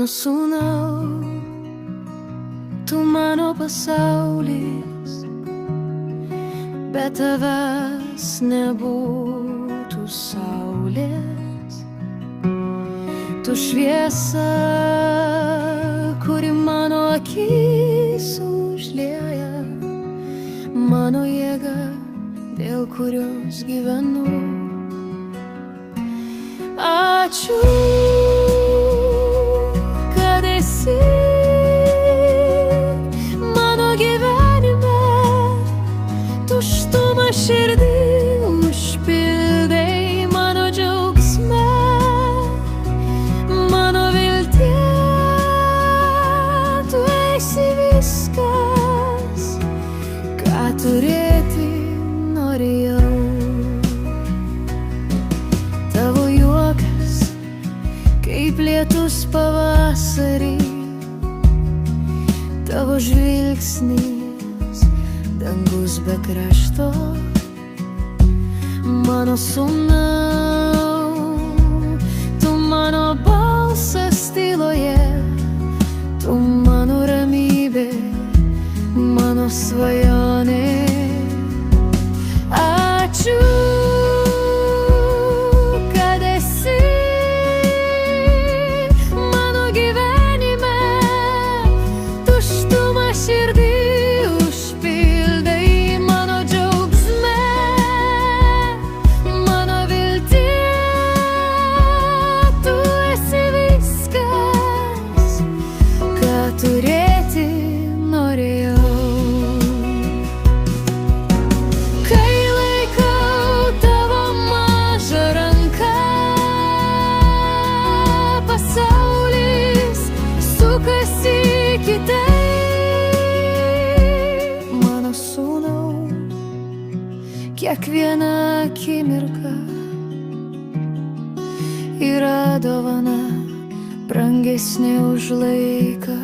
sūnau, tu mano pasaulis, be tavęs nebūtų saulės. Tu šviesa, kuri mano akis užlieja, mano jėga, dėl kurios gyvenu. Ačiū, kad esi mano gyvenime, tuštumą širdį užpildai mano džiaugsme, mano viltie, tu esi viskas, ką turėti norėjau. Tavo juokas, kaip lietus pavasarį, tavo žvilgsnis, dangus be krašto. Mano sūnau, tu mano balsas tyloje, tu mano ramybė, mano svajonė. Ačiū, kad esi mano gyvenime, tuštumą širdį užpildai mano džiaugsme, mano viltie, tu esi viskas, ką turėti norėjau. Mano sūnau, kiekviena akimirka yra dovana, brangesnė už laiką.